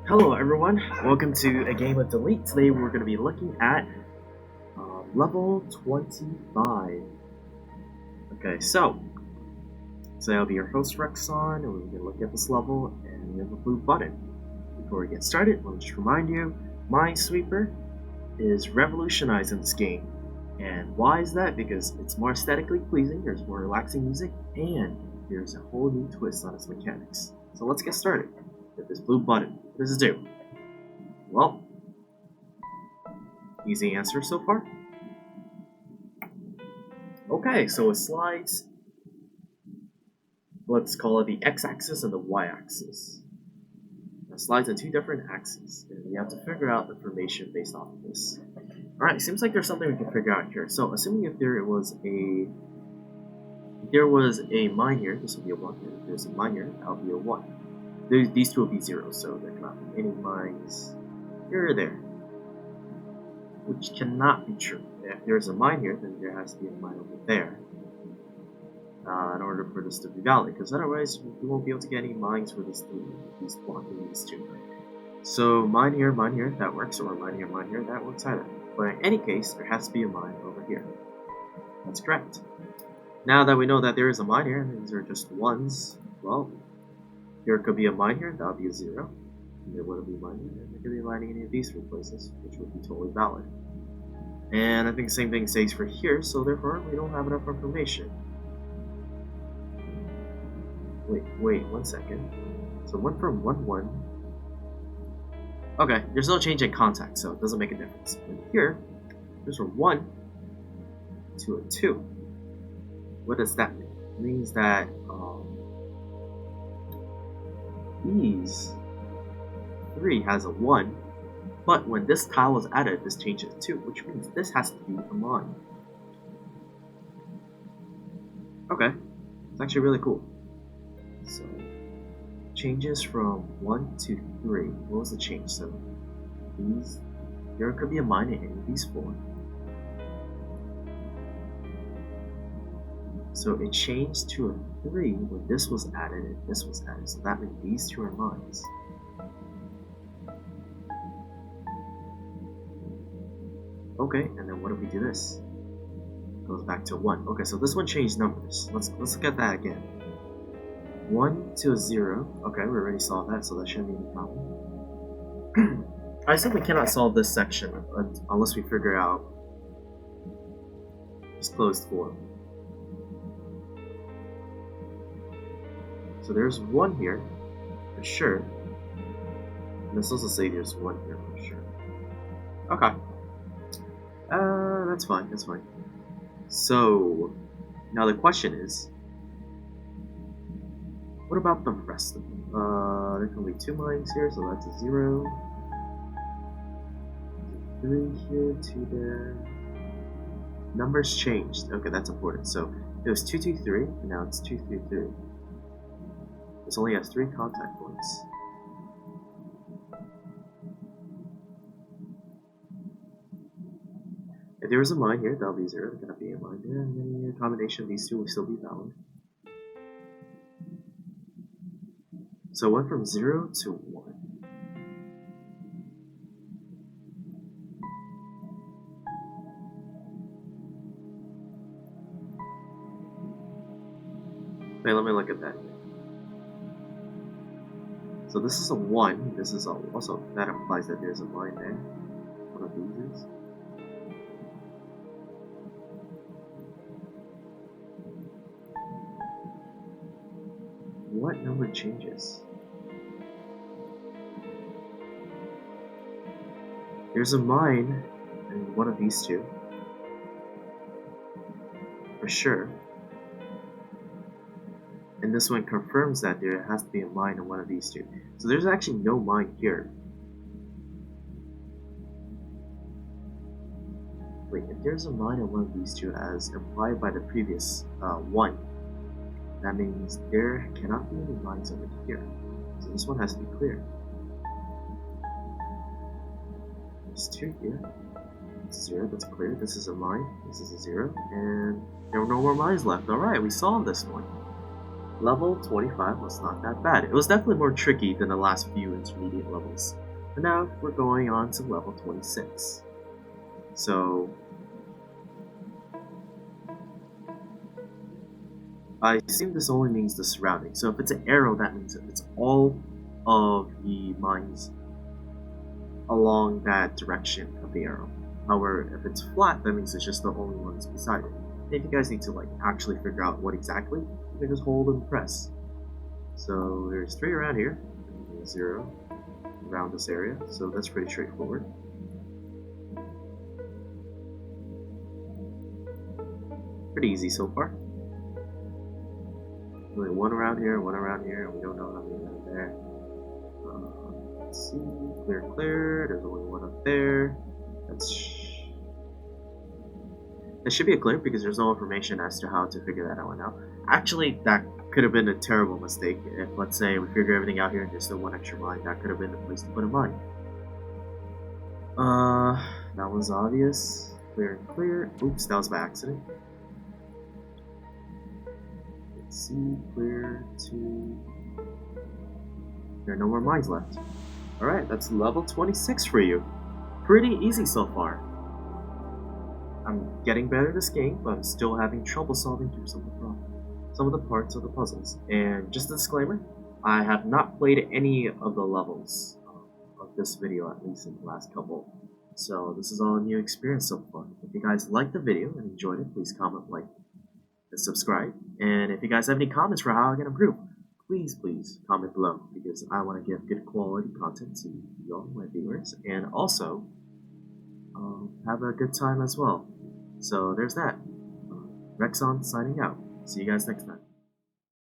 Hello everyone, welcome to a game of Delete. Today we're going to be looking at level 25. Okay, so I'll be your host Rexon, and we're going to look at this level, and we have a blue button. Before we get started, let me just remind you, Minesweeper is revolutionized in this game. And why is that? Because it's more aesthetically pleasing, there's more relaxing music, and there's a whole new twist on its mechanics. So let's get started with this blue button. What does it do? Well, easy answer so far. Okay, so it slides, let's call it the x-axis and the y-axis. It slides on two different axes, and we have to figure out information based off of this. Alright, seems like there's something we can figure out here. So, assuming if there was a mine here, this would be a 1 here. If there's a mine here, that would be a 1. These two will be 0, so there cannot be any mines here or there, which cannot be true. If there's a mine here, then there has to be a mine over there in order for this to be valid, because otherwise we won't be able to get any mines for these two. So mine here, that works, or mine here, that works either. But in any case, there has to be a mine over here. That's correct. Now that we know that there is a mine here, and these are just 1s, well, there could be a mine here, that would be a 0. And there wouldn't be a mine here, and there could be a mine in any of these 3 places, which would be totally valid. And I think the same thing stays for here, so therefore we don't have enough information. Wait, 1 second. So 1 from 1. Okay, there's no change in contact, so it doesn't make a difference. But here, there's a 1 to a 2. What does that mean? It means that these 3 has a 1, but when this tile was added, this changes to 2, which means this has to be a mine. Okay, it's actually really cool. So, changes from 1 to 3. What was the change? So, there could be a mine in any of these 4. So it changed to a 3 when this was added and this was added. So that means these 2 are mines. Okay, and then what if we do this? It goes back to 1. Okay, so this one changed numbers. Let's look at that again. 1 to a 0. Okay, we already solved that, so that shouldn't be any problem. I simply cannot solve this section unless we figure out this closed form. So there's 1 here, for sure. And let's also say there's 1 here, for sure. Okay. That's fine. So, now the question is, what about the rest of them? There can be 2 mines here, so that's a 0. 3 here, 2 there. Numbers changed. Okay, that's important. So, it was 2, 2, 3, and now it's 2, 3, 3. This only has 3 contact points. If there was a mine here, that'll be 0. There's gonna be a mine there, and then the combination of these 2 will still be valid. So it went from 0 to 1. Wait, let me look at that. So this is a 1. This is also, that implies that there's a mine there. One of these is. What number changes? There's a mine in one of these 2. For sure. And this one confirms that there has to be a mine in one of these 2. So there's actually no mine here. Wait, if there's a mine in one of these 2 as implied by the previous 1, that means there cannot be any mines over here. So this one has to be clear. There's 2 here. It's 0, that's clear. This is a mine. This is a 0. And there are no more mines left. Alright, we solved this one. Level 25 was not that bad. It was definitely more tricky than the last few intermediate levels. And now we're going on to level 26. So I assume this only means the surrounding. So if it's an arrow, that means it's all of the mines along that direction of the arrow. However, if it's flat, that means it's just the only ones beside it. And if you guys need to actually figure out what exactly, you can just hold and press. So there's 3 around here, and 0 around this area, so that's pretty straightforward. Pretty easy so far. Only 1 around here, 1 around here, and we don't know how many are there. Let's see, clear, clear. There's only 1 up there. That should be a clear because there's no information as to how to figure that out now. Actually, that could have been a terrible mistake. If, let's say, we figure everything out here and there's still 1 extra mine, that could have been the place to put a mine. That was obvious. Clear and clear. Oops, that was by accident. Let's see, clear, 2. There are no more mines left. Alright, that's level 26 for you. Pretty easy so far. I'm getting better at this game, but I'm still having trouble solving through some of the parts of the puzzles. And just a disclaimer, I have not played any of the levels of this video, at least in the last couple. So this is all a new experience so far. If you guys liked the video and enjoyed it, please comment, like, and subscribe. And if you guys have any comments for how I can improve, please comment below, because I want to give good quality content to y'all, my viewers, and also have a good time as well. So there's that. Rexon signing out. See you guys next time.